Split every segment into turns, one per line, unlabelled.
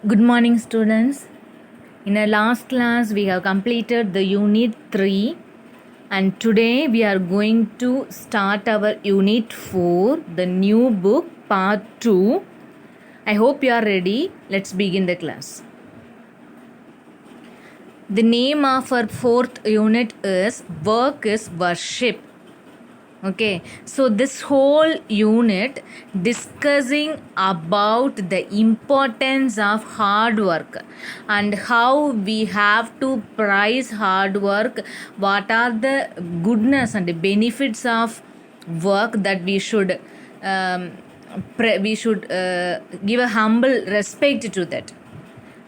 Good morning, students. In our last class, we have completed the Unit 3, and today we are going to start our Unit 4, the new book, Part 2. I hope you are ready. Let's begin the class. The name of our fourth unit is Work is Worship. Okay, so this whole unit discussing about the importance of hard work and how we have to prize hard work, what are the goodness and the benefits of work that we should give a humble respect to that.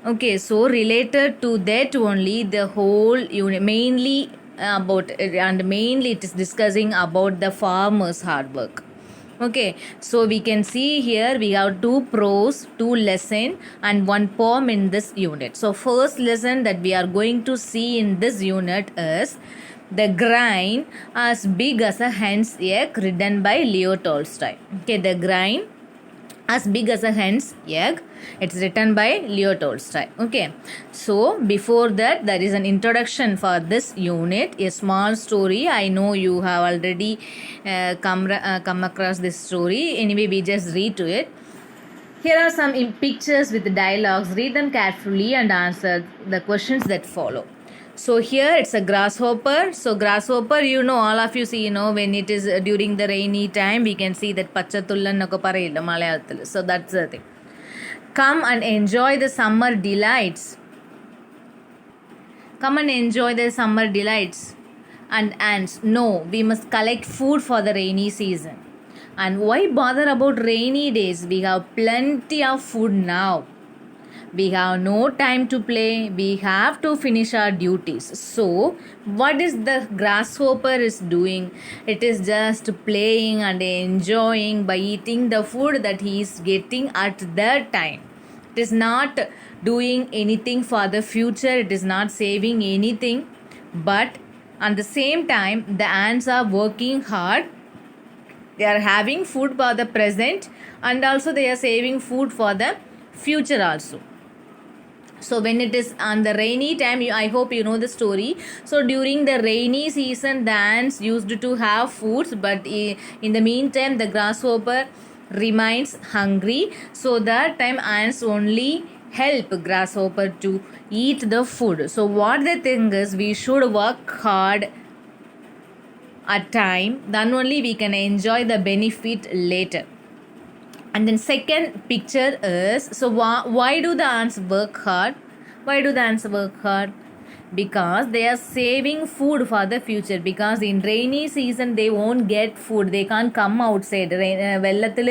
Okay, so related to that only the whole unit mainly it is discussing about the farmers hard work. Okay, so we can see here we have two prose, two lesson and one poem in this unit. So first lesson that we are going to see in this unit is The Grain as Big as a Hen's Egg, written by Leo Tolstoy. Okay, The Grain as Big as a Hen's Egg, it's written by Leo Tolstoy. Okay, so before that there is an introduction for this unit, a small story. I know you have already come across this story. Anyway, we just read to it. Here are some pictures with the dialogues. Read them carefully and answer the questions that follow. So here it's a grasshopper. So grasshopper, all of you see, when it is during the rainy time, we can see that pachatullan nokka parayilla Malayalathil. So that's the thing. Come and enjoy the summer delights. Come and enjoy the summer delights. And ants, no, we must collect food for the rainy season. And why bother about rainy days? We have plenty of food now. We have no time to play. We have to finish our duties. So, what is the grasshopper is doing? It is just playing and enjoying by eating the food that he is getting at that time. It is not doing anything for the future. It is not saving anything. But at the same time, the ants are working hard. They are having food for the present and also they are saving food for the future also. So when it is on the rainy time, I hope you know the story. So during the rainy season, the ants used to have foods, but in the meantime, the grasshopper remains hungry. So that time, ants only help grasshopper to eat the food. So what the thing is, we should work hard at time. Then only we can enjoy the benefit later. And then second picture is, so why do the ants work hard? Why do the ants work hard? Because they are saving food for the future. Because in rainy season they won't get food. They can't come outside. വെള്ളത്തിൽ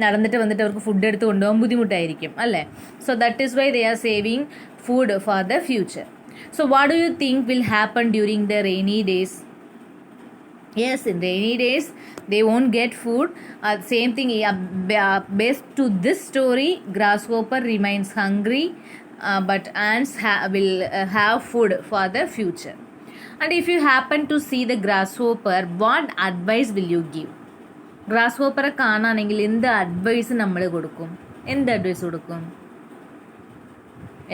നടന്നിട്ട് വന്നിട്ട് അവർക്ക് food എടുത്ത് കൊണ്ടുപോകാൻ ബുദ്ധിമുട്ടായിരിക്കും അല്ലേ? So that is why they are saving food for the future. So what do you think will happen during the rainy days? Yes, in rainy days they won't get food. Same thing, based to this story, grasshopper remains hungry, but ants will have food for the future. And if you happen to see the grasshopper, what advice will you give? Grasshopper കാണാണെങ്കിൽ എന്ത് advice നമ്മൾ കൊടുക്കും? എന്ത് advice കൊടുക്കും?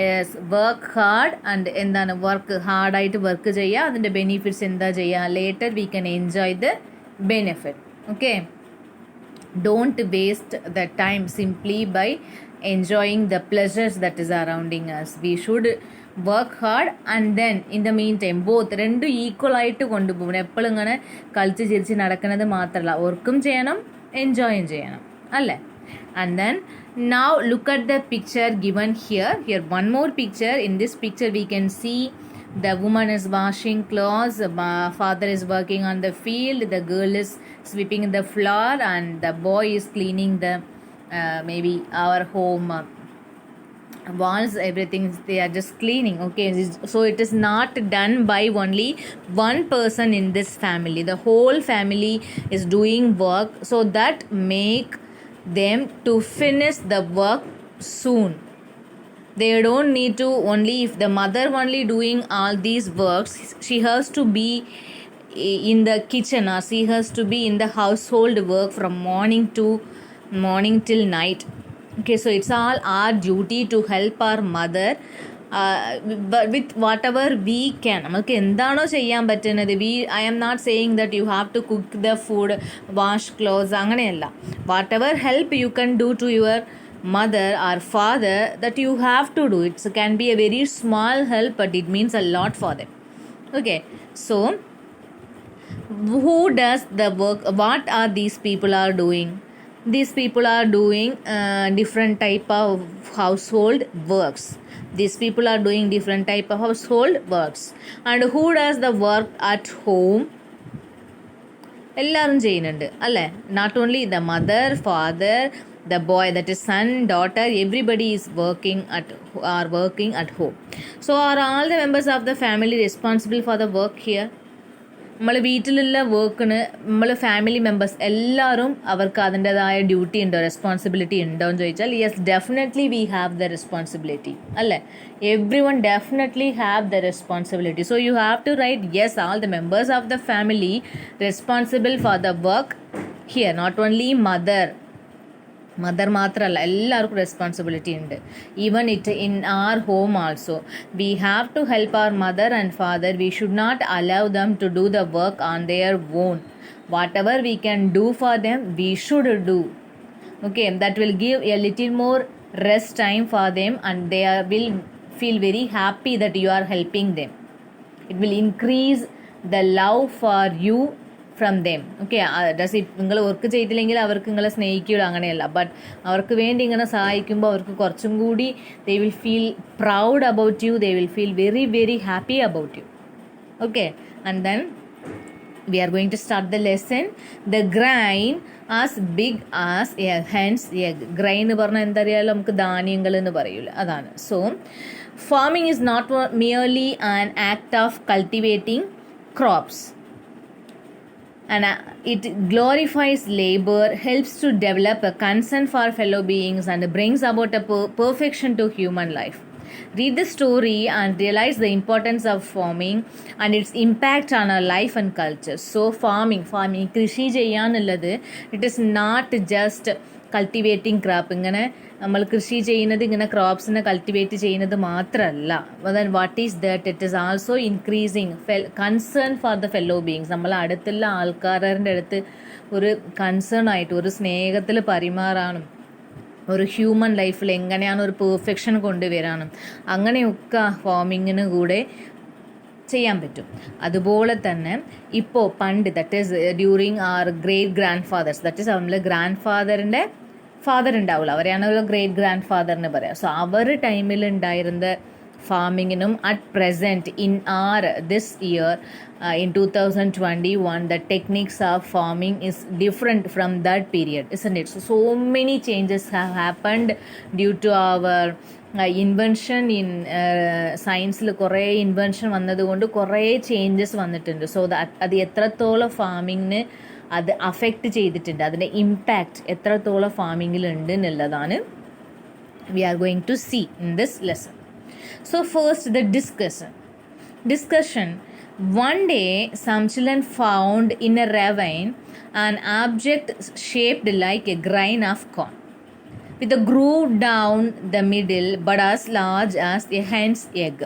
Yes, work hard and എന്താണ് work ഹാർഡായിട്ട് work ചെയ്യുക, അതിൻ്റെ benefits എന്താ ചെയ്യുക, later we can enjoy the benefit. Okay, don't waste the time simply by enjoying the pleasures that is surrounding us. We should work hard and then in the meantime both രണ്ടും equal ആയിട്ട് കൊണ്ടുപോകണം. എപ്പോഴും ഇങ്ങനെ കളിച്ച് ചിരിച്ച് നടക്കുന്നത് മാത്രമല്ല, വർക്കും ചെയ്യണം എൻജോയും ചെയ്യണം അല്ലേ? And then now look at the picture given here. One more picture. In this picture we can see the woman is washing clothes, father is working on the field, the girl is sweeping the floor and the boy is cleaning the maybe our home walls, everything they are just cleaning. Okay, so it is not done by only one person in this family. The whole family is doing work, so that make them to finish the work soon. They don't need to only, if the mother only doing all these works, she has to be in the kitchen or she has to be in the household work from morning till night. Okay, so it's all our duty to help our mother with whatever we can. നമുക്ക് എന്താണോ ചെയ്യാൻ പറ്റുന്നത്, I am not saying that you have to cook the food, wash clothes, അങ്ങനെയല്ല. Whatever help you can do to your mother or father, that you have to do. It can be a very small help, but it means a lot for them. Okay, so who does the work? What are these people are doing? These people are doing different type of household works. These people are doing different type of household works. And who does the work at home? എല്ലാവരും ചെയ്യുന്നുണ്ട് അല്ലേ? Not only the mother, father, the boy, that is son, daughter, everybody is working at home. So are all the members of the family responsible for the work here? നമ്മൾ വീട്ടിലുള്ള വർക്കിന് നമ്മൾ family members എല്ലാവരും അവർക്ക് അതിൻ്റെതായ duty ഉണ്ടോ, responsibility ഉണ്ടോ എന്ന് ചോദിച്ചാൽ yes, definitely we have the responsibility അല്ലേ? Everyone definitely have the responsibility. So you have to right yes, all the members of the family responsible for the work here. Not only mother മാത്രമല്ല, എല്ലാവർക്കും responsibility ഉണ്ട്. Even it in our home also we have to help our mother and father. We should not allow them to do the work on their own. Whatever we can do for them we should do. Okay, that will give a little more rest time for them, and they will feel very happy that you are helping them. It will increase the love for you from them. Okay, does it നിങ്ങൾ work ചെയ്തില്ലെങ്കിൽ അവർക്ക് നിങ്ങളെ സ്നേഹിക്കുക അങ്ങനെയല്ല, but അവർക്ക് വേണ്ടി ഇങ്ങനെ സഹായിക്കുമ്പോൾ അവർക്ക് കുറച്ചും കൂടി they will feel proud about you, they will feel very very happy about you. Okay, and then we are going to start the lesson. The grain as big as a hen's egg. Grain എന്ന് പറഞ്ഞാൽ എന്തറിയാലോ, നമുക്ക് ധാന്യങ്ങൾ എന്ന് പറയൂല, അതാണ്. So farming is not merely an act of cultivating crops, and it glorifies labor, helps to develop a concern for fellow beings, and brings about a perfection to human life. Read the story and realize the importance of farming and its impact on our life and culture. So farming കൃഷി ചെയ്യാന്നുള്ളത്, it is not just cultivating crop. ഇങ്ങനെ നമ്മൾ കൃഷി ചെയ്യുന്നത് ഇങ്ങനെ ക്രോപ്സിനെ cultivate ചെയ്യുന്നത് മാത്രമല്ല. Then what is that? It is also increasing concern for the fellow beings. നമ്മൾ അടുത്തുള്ള ആൾക്കാരുടെ അടുത്ത് ഒരു കൺസേൺ ആയിട്ട്, ഒരു സ്നേഹത്തിൽ പരിമാറാനും, ഒരു ഹ്യൂമൻ ലൈഫിൽ എങ്ങനെയാണ് ഒരു പെർഫെക്ഷൻ കൊണ്ടുവരാനും, അങ്ങനെയൊക്കെ ഫാമിങ്ങിന് കൂടെ ചെയ്യാൻ പറ്റും. അതുപോലെ തന്നെ ഇപ്പോൾ പണ്ട്, that is during our great grand fathers, that is നമ്മൾ ഗ്രാൻഡ് ഫാദറിൻ്റെ ഫാദർ ഉണ്ടാവില്ല, അവരെയാണ് ഗ്രേറ്റ് ഗ്രാൻഡ് ഫാദറിന് പറയാം. സോ അവർ ടൈമിൽ ഉണ്ടായിരുന്ന ഫാമിങ്ങിനും at present in our this year in 2021 the techniques of farming is different from that period, isn't it? So many changes have happened due to our invention in സയൻസിൽ കുറേ invention വന്നതുകൊണ്ട് കുറേ changes വന്നിട്ടുണ്ട്. So അത് എത്രത്തോളം ഫാമിങ്ങിന് അത് affect ചെയ്തിട്ടുണ്ട്, അതിൻ്റെ ഇമ്പാക്റ്റ് എത്രത്തോളം ഫാമിങ്ങിലുണ്ട് എന്നുള്ളതാണ് we are going to see in this lesson. So first the discussion. One day some children found in a ravine an object shaped like a grain of corn, with a groove down the middle but as large as a hen's egg.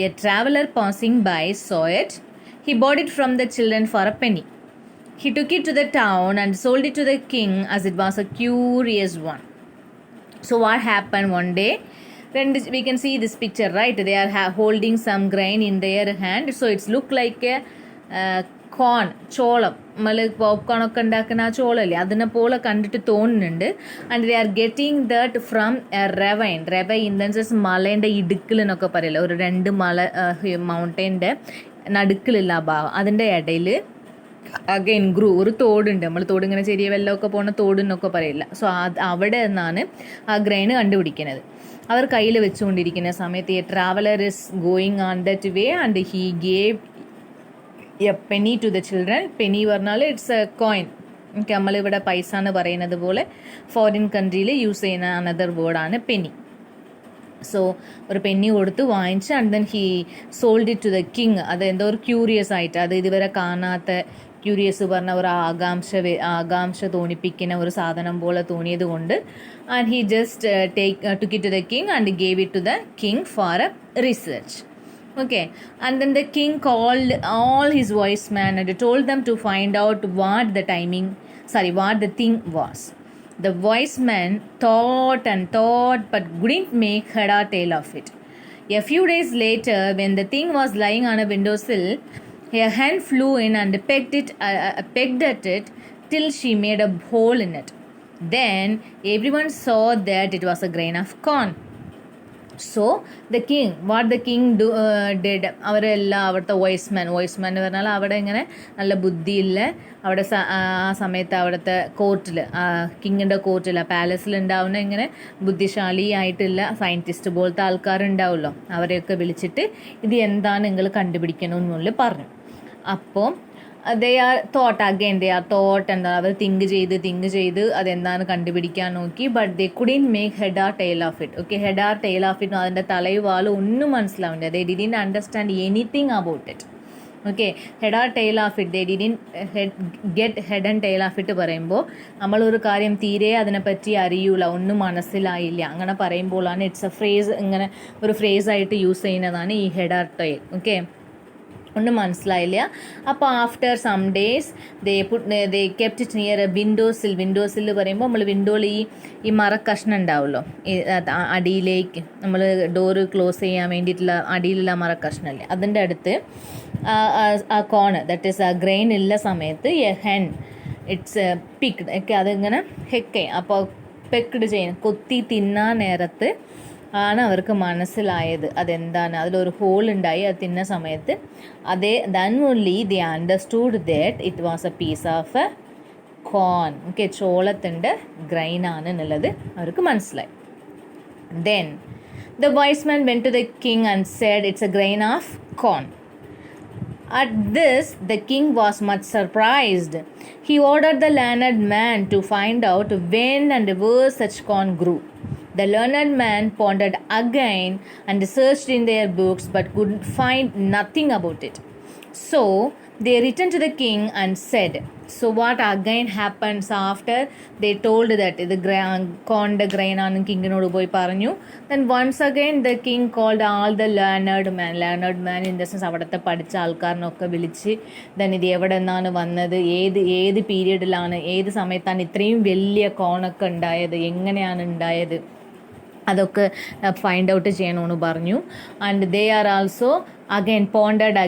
A traveler passing by saw it. He bought it from the children for a penny. He took it to the town and sold it to the king as it was a curious one. So what happened one day? Then we can see this picture, right? They are holding some grain in their hand. So it's look like a corn, ചോളം. നമ്മൾ popcorn ഒക്കെ ഉണ്ടാക്കുന്ന ആ ചോളല്ലേ, അതിനെ പോലെ കണ്ടിട്ട് തോന്നുന്നുണ്ട്. And they are getting that from a ravine. Ravine then sense മലേൻ്റെ ഇടുക്കിൽ എന്നൊക്കെ പറയില്ല, ഒരു രണ്ട് മല മൗണ്ടൈൻ്റെ നടുക്കിലുള്ള ആ ഭാഗം, അതിൻ്റെ ഇടയിൽ അഗൈൻ ഒരു തോടുണ്ട്. നമ്മൾ തോട് ഇങ്ങനെ ചെറിയ വെള്ളമൊക്കെ പോകുന്ന തോടെന്നൊക്കെ പറയില്ല. സോ അവിടെ നിന്നാണ് ആ ഗ്രൈൻ കണ്ടുപിടിക്കുന്നത്. അവർ കയ്യിൽ വെച്ചുകൊണ്ടിരിക്കുന്ന സമയത്ത് a traveller is going on that way and he gave a penny to the children. Penny പറഞ്ഞാൽ ഇറ്റ്സ് എ കോയിൻ. നമ്മളിവിടെ പൈസ എന്ന് പറയുന്നത് പോലെ ഫോറിൻ കൺട്രിയിൽ യൂസ് ചെയ്യുന്ന അനദർ വേർഡാണ് പെനി. സോ ഒരു പെന്നി കൊടുത്ത് വാങ്ങിച്ച് and then he sold it to the king. അത് എന്തോ ഒരു ക്യൂരിയസ് ആയിട്ട്, അത് ഇതുവരെ കാണാത്ത ക്യൂരിയസ് പറഞ്ഞ ഒരു ആകാംക്ഷ തോന്നിപ്പിക്കുന്ന ഒരു സാധനം പോലെ തോന്നിയത് കൊണ്ട് and he just took it to the king and gave it to the king for a research. Okay, and then the king called all his wise men and told them to find out what the thing was. The wise men thought and thought but couldn't make head or tail of it. A few days later, when the thing was lying on a windowsill, a hen flew in and pecked at it till she made a hole in it. Then everyone saw that it was a grain of corn. So the king did, അവരെല്ലാം അവിടുത്തെ വോയിസ്മാൻ എന്ന് പറഞ്ഞാൽ അവിടെ ഇങ്ങനെ നല്ല ബുദ്ധിയില്ല, അവിടെ ആ സമയത്ത് അവിടുത്തെ കോർട്ടിൽ, കിങ്ങിൻ്റെ കോർട്ടിൽ, പാലസിൽ ഉണ്ടാവുന്ന ഇങ്ങനെ ബുദ്ധിശാലിയായിട്ടുള്ള സയൻറ്റിസ്റ്റ് പോലത്തെ ആൾക്കാരുണ്ടാവുമല്ലോ, അവരെയൊക്കെ വിളിച്ചിട്ട് ഇത് എന്താണ് നിങ്ങൾ കണ്ടുപിടിക്കണമെന്നുള്ളിൽ പറഞ്ഞു. അപ്പോൾ they are thought എന്താ അവർ തിങ്ക് ചെയ്ത് അതെന്താണ് കണ്ടുപിടിക്കാൻ നോക്കി. But they couldn't make head or tail of it. Okay, head or tail of it അതിൻ്റെ തലയും വാലും ഒന്നും മനസ്സിലാവില്ല. They didn't understand anything about it. Okay, head or tail of it, they didn't get head and tail of it പറയുമ്പോൾ നമ്മളൊരു കാര്യം തീരെ അതിനെപ്പറ്റി അറിയൂല, ഒന്നും മനസ്സിലായില്ല, അങ്ങനെ പറയുമ്പോഴാണ് ഇറ്റ്സ് എ ഫ്രേസ്, ഇങ്ങനെ ഒരു ഫ്രേസായിട്ട് യൂസ് ചെയ്യുന്നതാണ് ഈ ഹെഡ് ആർ ടെയിൽ. ഓക്കെ, ഒന്നും മനസ്സിലായില്ല. അപ്പോൾ after some days they kept it near a windowsill പറയുമ്പോൾ നമ്മൾ വിൻഡോയിൽ ഈ മരക്കഷ്ണം ഉണ്ടാവുമല്ലോ, അടിയിലേക്ക് നമ്മൾ ഡോറ് ക്ലോസ് ചെയ്യാൻ വേണ്ടിയിട്ടുള്ള അടിയിലുള്ള മരക്കഷ്ണമല്ലേ, അതിൻ്റെ അടുത്ത് ആ കോണ്, ദറ്റ് ഈസ് ആ ഗ്രെയിൻ ഉള്ള സമയത്ത് എ ഹെൻ ഇറ്റ്സ് പിക്ഡ്. ഒക്കെ അതിങ്ങനെ അപ്പോൾ പെക്ഡ് ചെയ്യുന്ന കൊത്തി തിന്നാൻ നേരത്ത് ആണ് അവർക്ക് മനസ്സിലായത് അതെന്താണ്, അതിലൊരു ഹോൾ ഉണ്ടായി, അത് തിന്ന സമയത്ത് then only they understood that it was a piece of a corn. Okay, ചോളത്തിൻ്റെ ഗ്രൈൻ ആണ് എന്നുള്ളത് അവർക്ക് മനസ്സിലായി. Then the wise man went to the king and said it's a grain of corn. At this the king was much surprised. He ordered the learned man to find out when and where such corn grew. The learned man pondered again and searched in their books but could find nothing about it. So they returned to the king and said, so what again happens after they told that the corn the grain ആണ് കിങ്ങിനോട് പോയി പറഞ്ഞു. Then once again the king called all the learned man in the sense അവിടുത്തെ പഠിച്ച ആൾക്കാരനൊക്കെ വിളിച്ച് then ഇത് എവിടെ നിന്നാണ് വന്നത്, ഏത് പീരീഡിലാണ്, ഏത് സമയത്താണ് ഇത്രയും വലിയ കോണൊക്കെ ഉണ്ടായത്, എങ്ങനെയാണ് ഉണ്ടായത്, അതൊക്കെ ഫൈൻഡ് ഔട്ട് ചെയ്യണമെന്ന് പറഞ്ഞു. And they are also again pondered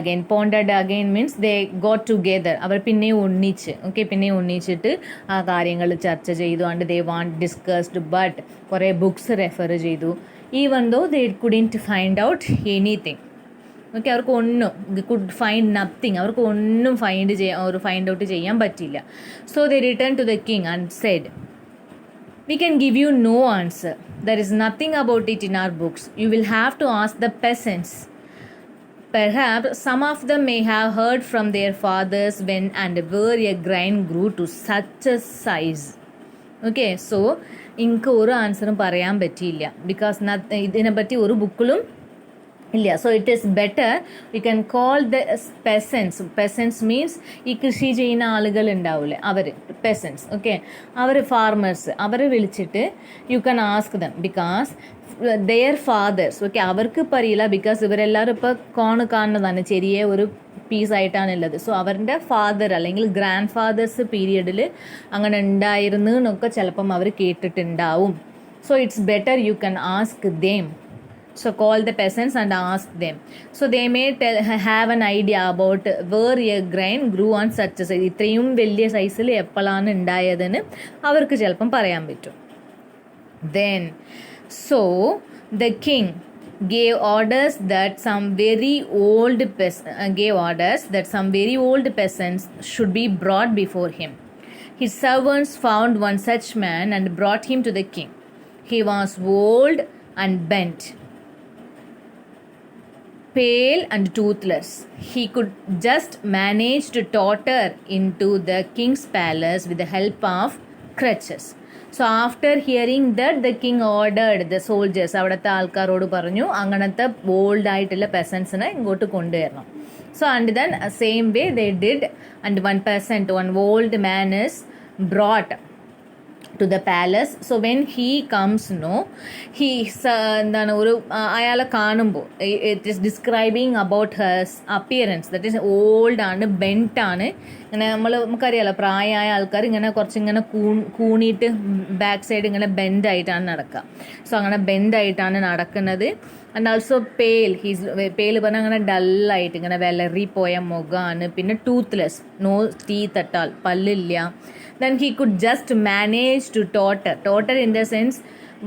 again means they got together, അവർ പിന്നെയും ഒന്നിച്ചിട്ട് ആ കാര്യങ്ങൾ ചർച്ച ചെയ്തു. ആൻഡ് ദേ ഡിസ്കസ്ഡ് ബട്ട് കുറേ ബുക്സ് റെഫർ ചെയ്തു. Even though they couldn't find out anything. Okay, അവർക്ക് ഒന്നും ഫൈൻഡ് ഔട്ട് ചെയ്യാൻ പറ്റില്ല. So they return to the king and said, we can give you no answer. There is nothing about it in our books. You will have to ask the peasants. Perhaps some of them may have heard from their fathers when and where a grain grew to such a size. Okay, so എനിക്ക് ഒരു ആൻസറും പറയാൻ പറ്റിയില്ല, because ഇതിനെപ്പറ്റി ഒരു ബുക്കിലും ഇല്ല. So it is better we can call the പെസൻസ് means ഈ കൃഷി ചെയ്യുന്ന ആളുകൾ ഉണ്ടാവില്ലേ, അവർ പെസൻസ്. ഓക്കെ, അവർ ഫാർമേഴ്സ്, അവരെ വിളിച്ചിട്ട് you can ask them because their fathers. Okay, അവർക്ക് ഇപ്പോൾ അറിയില്ല, ബിക്കോസ് ഇവരെല്ലാവരും ഇപ്പോൾ കോണ് കാണുന്നതാണ്, ചെറിയ ഒരു പീസായിട്ടാണുള്ളത്. സോ അവരുടെ ഫാദർ അല്ലെങ്കിൽ ഗ്രാൻഡ് ഫാദേഴ്സ് പീരിയഡിൽ അങ്ങനെ ഉണ്ടായിരുന്നു എന്നൊക്കെ ചിലപ്പം അവർ കേട്ടിട്ടുണ്ടാവും. So it's better U can ask them. So call the peasants and ask them. So they may have an idea about where a grain grew on such a size. ഇത്രയും വലിയ സൈസിൽ എപ്പോഴാണ് ഉണ്ടായതെന്ന് അവർക്ക് ചിലപ്പം പറയാൻ പറ്റും. Then so the king gave orders that some very old peasants should be brought before him. His servants found one such man and brought him to the king. He was old and bent, pale and toothless. He could just manage to totter into the king's palace with the help of crutches. So after hearing that the king ordered the soldiers, അവിടുത്തെ ആൾക്കാരോട് പറഞ്ഞു അങ്ങനത്തെ ബോൾഡായിട്ടുള്ള പെസൻസിനെ ഇങ്ങോട്ട് കൊണ്ടുവരണം. So and then same way they did, and one old man is brought to the palace. So when he comes, he എന്താണ് ഒരു അയാളെ കാണുമ്പോൾ it is describing about hers appearance, that is old ആണ്, ബെൻറ്റ് ആണ്. ഇങ്ങനെ നമുക്കറിയാലോ പ്രായമായ ആൾക്കാർ ഇങ്ങനെ കുറച്ചിങ്ങനെ കൂണിയിട്ട് ബാക്ക് സൈഡ് ഇങ്ങനെ ബെൻഡായിട്ടാണ് നടക്കുക. സോ അങ്ങനെ ബെൻഡായിട്ടാണ് നടക്കുന്നത്. ആൻഡ് ആൾസോ പേൽ പറഞ്ഞാൽ അങ്ങനെ ഡല്ലായിട്ട് ഇങ്ങനെ വിലറിപ്പോയ മുഖമാണ്. പിന്നെ ടൂത്ത്ലെസ്, നോ ടീത്ത് അറ്റാൾ, പല്ലില്ല. Then he could just manage to totter in the sense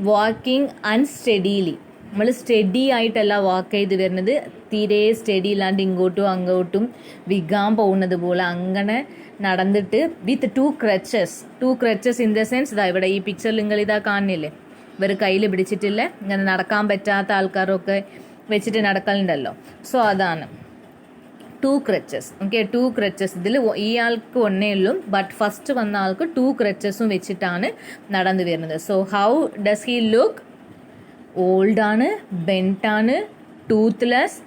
walking unsteadily. നമ്മൾ സ്റ്റഡി ആയിട്ടല്ല വാക്ക് ചെയ്ത് വരുന്നത്, തീരെ സ്റ്റഡി ഇല്ലാണ്ട് ഇങ്ങോട്ടും അങ്ങോട്ടും വികാൻ പോകുന്നത് പോലെ അങ്ങനെ നടന്നിട്ട് with two crutches in the sense ഇതാ ഇവിടെ ഈ പിക്ചറിൽ നിങ്ങൾ ഇതാ കാണുന്നില്ലേ, ഇവർ കയ്യിൽ പിടിച്ചിട്ടില്ല, ഇങ്ങനെ നടക്കാൻ പറ്റാത്ത ആൾക്കാരൊക്കെ വെച്ചിട്ട് നടക്കലുണ്ടല്ലോ. സോ അതാണ് two crutches. Okay, two crutches. ഇതിൽ ഈ ആൾക്ക് ഒന്നേ ഉള്ളൂ, ബട്ട് ഫസ്റ്റ് വന്ന ആൾക്ക് ടു ക്രച്ചസും വെച്ചിട്ടാണ് നടന്നു വരുന്നത്. So how does he look? ഓൾഡാണ്, ബെൻറ്റാണ്, toothless,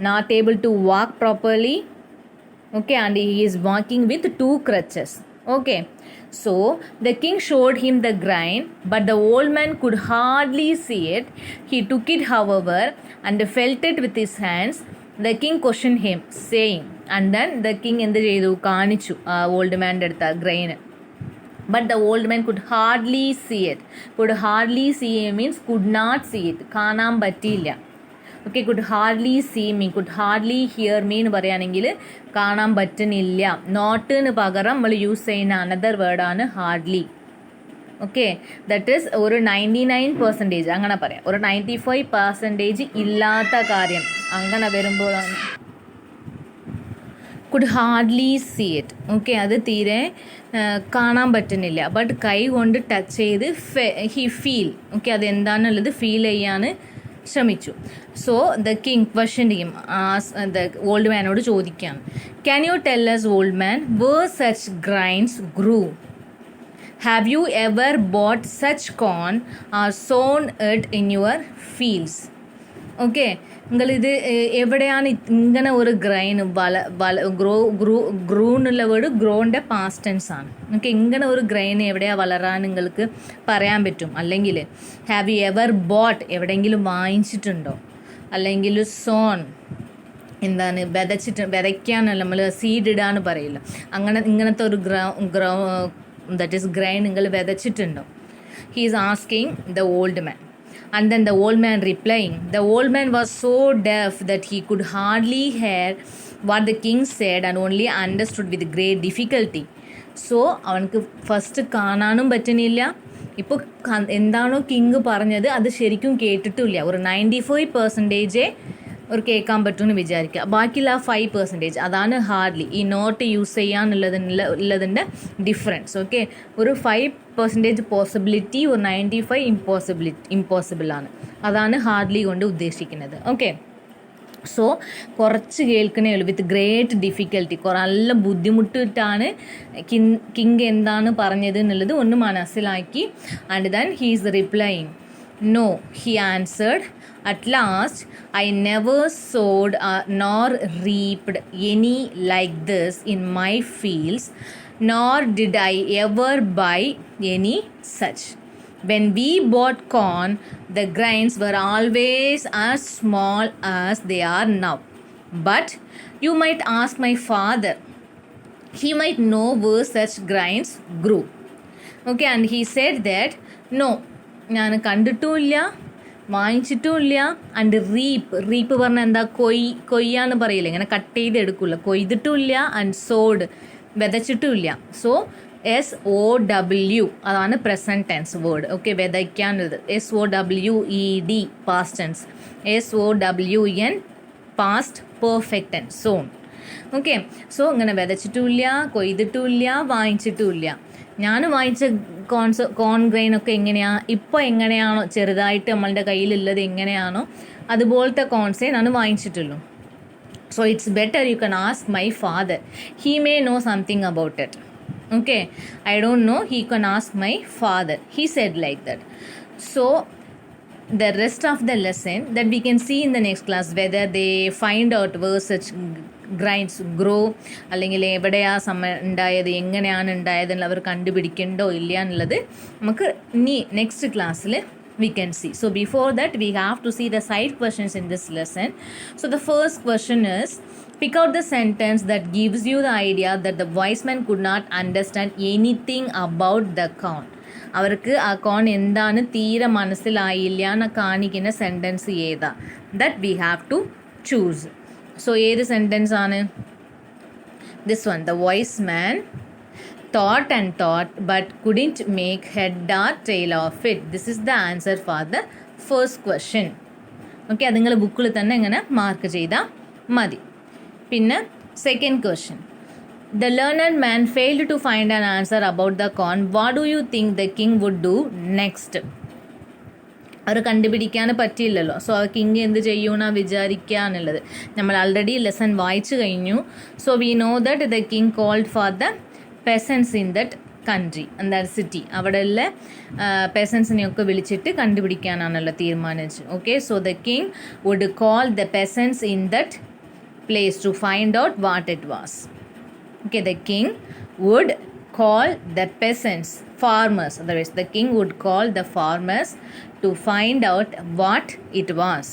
not able to walk properly. Okay, and he is walking with two crutches. Okay, so the king showed him the grain, but the old man could hardly see it. He took it, however, and felt it with his hands. The king questioned him, saying, and then the king എന്ത് ചെയ്തു, കാണിച്ചു old മാൻ്റെ അടുത്ത grain. But the old man could hardly see it. Could hardly see means could not see it. കാണാൻ പറ്റിയില്ല. Okay, could hardly see me, could hardly hear me എന്ന് പറയുകയാണെങ്കിൽ കാണാൻ പറ്റുന്നില്ല. നോട്ടിന് പകരം നമ്മൾ യൂസ് ചെയ്യുന്ന അനദർ വേർഡാണ് ഹാർഡ്ലി. ഓക്കെ, ദറ്റ് ഈസ് ഒരു 99% അങ്ങനെ പറയാം, ഒരു 95% ഇല്ലാത്ത കാര്യം അങ്ങനെ വരുമ്പോഴാണ് could hardly see it. Okay, അത് തീരെ കാണാൻ പറ്റുന്നില്ല. ബട്ട് കൈ കൊണ്ട് ടച്ച് ചെയ്ത് ഹി ഫീൽ. ഓക്കെ, അതെന്താണെന്നുള്ളത് ഫീൽ ചെയ്യാൻ ശ്രമിച്ചു. So the king question him, the old മാനോട് ചോദിക്കാം, can you tell us old man where such grains grew? Have you ever bought such corn or sown it in your fields? Okay, നിങ്ങളിത് എവിടെയാണ് ഇങ്ങനെ ഒരു grain grew എന്നുള്ള word ഗ്രോൻ്റെ past tense ആണ്. Okay, ഇങ്ങനെ ഒരു ഗ്രൈൻ എവിടെയാണ് വളരാൻ നിങ്ങൾക്ക് പറയാൻ പറ്റും. അല്ലെങ്കിൽ ഹാവ് യു എവർ ബോട്ട്, എവിടെയെങ്കിലും വാങ്ങിച്ചിട്ടുണ്ടോ? അല്ലെങ്കിൽ സോൺ എന്താണ് വിതയ്ക്കാനല്ല, നമ്മൾ സീഡ് ഇടാന്ന് പറയില്ല, അങ്ങനെ ഇങ്ങനത്തെ ഒരു ദറ്റ് ഈസ് ഗ്രൈൻ നിങ്ങൾ വിതച്ചിട്ടുണ്ടോ? He is asking the old man. And then the old man replying, the old man was so deaf that he could hardly hear what the king said and only understood with great difficulty. So അവനക്ക് first കാണാനും പറ്റുന്നില്ല, ഇപ്പോൾ എന്താണോ king പറഞ്ഞത് അത് ശരിക്കും കേട്ടിട്ടില്ല. ഒരു 95% ഒരു കേൾക്കാൻ പറ്റുമെന്ന് വിചാരിക്കുക, ബാക്കിയുള്ള 5% അതാണ് ഹാർഡ്ലി. ഈ നോട്ട് യൂസ് ചെയ്യാനുള്ളതിൻ്റെ ഡിഫറൻസ്. ഓക്കെ, ഒരു 5% പോസിബിലിറ്റി, ഒരു 95 ഇമ്പോസിബിൾ ആണ്. അതാണ് ഹാർഡ്ലി കൊണ്ട് ഉദ്ദേശിക്കുന്നത്. ഓക്കെ, സോ കുറച്ച് കേൾക്കണേ ഉള്ളൂ, വിത്ത് ഗ്രേറ്റ് ഡിഫിക്കൽട്ടി, നല്ല ബുദ്ധിമുട്ടിട്ടാണ് കിങ് എന്താണ് പറഞ്ഞത് എന്നുള്ളത് ഒന്ന് മനസ്സിലാക്കി. And then he is റിപ്ലൈയിങ്, no, he answered, at last I never sowed nor reaped any like this in my fields, nor did I ever buy any such. When we bought corn, the grains were always as small as they are now. But you might ask my father, he might know where such grains grew. Okay, and he said that, no, ഞാൻ കണ്ടിട്ടുമില്ല, വാങ്ങിച്ചിട്ടുമില്ല. And റീപ്പ് പറഞ്ഞാൽ എന്താ, കൊയ്യാന്ന് പറയില്ല, ഇങ്ങനെ cut ചെയ്ത് എടുക്കില്ല, കൊയ്തിട്ടുമില്ല. And sowed, വിതച്ചിട്ടുമില്ല. So SOW അതാണ് പ്രസൻറ്റ് ടെൻസ് വേർഡ്. ഓക്കെ, വിതയ്ക്കാനുള്ളത് SOWED past tense, SOWN past perfect tense, sown. Okay, so ഇങ്ങനെ വിതച്ചിട്ടുമില്ല, കൊയ്തിട്ടുമില്ല, വാങ്ങിച്ചിട്ടുമില്ല. ഞാൻ വാങ്ങിച്ച കോൺ ഗ്രെയിനൊക്കെ എങ്ങനെയാണ്, ഇപ്പോൾ എങ്ങനെയാണോ ചെറുതായിട്ട് നമ്മളുടെ കയ്യിലുള്ളത് എങ്ങനെയാണോ അതുപോലത്തെ കോൺസേ ഞാൻ വാങ്ങിച്ചിട്ടുള്ളൂ. So it's better you can ask my father, he may know something about it. Okay, I don't know, he can ask my father, he said like that. So the rest of the lesson that we can see in the next class, whether they find out where such grains grow, അല്ലെങ്കിൽ എവിടെയാ ഉണ്ടായത്, എങ്ങനെയാണ് ഉണ്ടായതെന്ന് അവർ കണ്ടുപിടിക്കണ്ടോ ഇല്ല എന്നുള്ളത് നമുക്ക് ഇനി next ക്ലാസ്സിൽ we can see. So before that we have to see the side questions in this lesson. So the first question is, pick out the sentence that gives you the idea that the wise man could not understand anything about the corn. അവർക്ക് ആ കോൺ എന്താണ് തീരെ മനസ്സിലായില്ല എന്ന് കാണിക്കുന്ന sentence ഏതാ, that we have to choose. So ഏത് sentence ആണ്? This one, the wise man thought and thought but couldn't make head or tail of it. This is the answer for the first question. Okay, അത് നിങ്ങൾ ബുക്കിൽ തന്നെ ഇങ്ങനെ mark ചെയ്താൽ മതി. പിന്നെ second question, the learned man failed to find an answer about the corn. What do you think the king would do next? അവർ കണ്ടുപിടിക്കാൻ പറ്റിയില്ലല്ലോ. സോ ആ കിങ് എന്ത് ചെയ്യുമെന്നാണ് വിചാരിക്കുക എന്നുള്ളത് നമ്മൾ ആൾറെഡി ലെസൺ വായിച്ചു കഴിഞ്ഞു. So we know that the king called for the peasants in that country and that city. അവിടെയുള്ള പെസൻസിനെയൊക്കെ വിളിച്ചിട്ട് കണ്ടുപിടിക്കാനാണല്ലോ തീരുമാനിച്ചു. Okay, so the king would call the peasants in that place to find out what it was. Okay, the king would call the peasants, farmers. Otherwise, the king would call the farmers to find out what it was,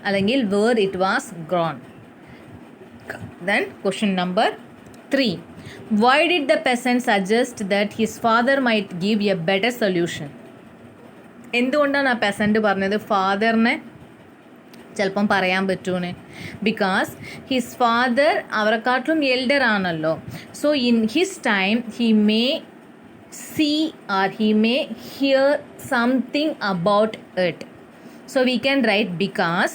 alangil where it was grown. Then question number 3. Why did the peasant suggest that his father might give a better solution? എന്തുകൊണ്ടാണ് ആ peasant പറഞ്ഞത് ഫാദറിനെ ചിലപ്പം പറയാൻ പറ്റൂന്ന്? Because his father അവരെക്കാട്ടിലും elder ആണല്ലോ. So in his time he may see or he may hear something about it. So we can write because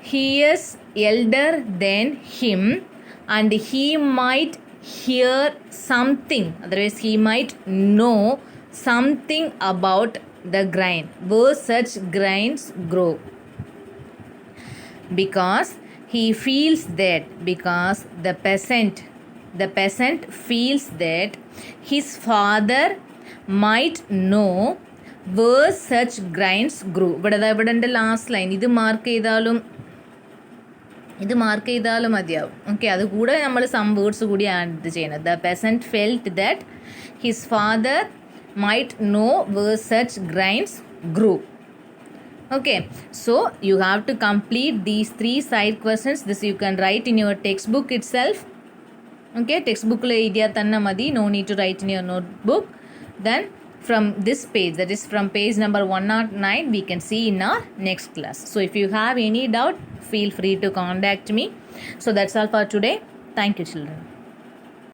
he is elder than him and he might hear something, otherwise he might know something about the grain, where such grains grow. Because he feels that, because the peasant feels that his father might know where such grains grew. ഇവിടെ എൻ്റെ last line ഇത് mark ചെയ്താലും മതിയാവും. Okay, അത് കൂടെ നമ്മൾ some words കൂടി add ചെയ്യണം. The peasant felt that his father might know where such grains grew. Okay, so you have to complete these 3 side questions. This you can write in your textbook itself. Okay, textbook la idea tanna madi, no need to write in your notebook. Then from this page, that is from page number 109, we can see in our next class. So if you have any doubt, feel free to contact me. So that's all for today. Thank you, children.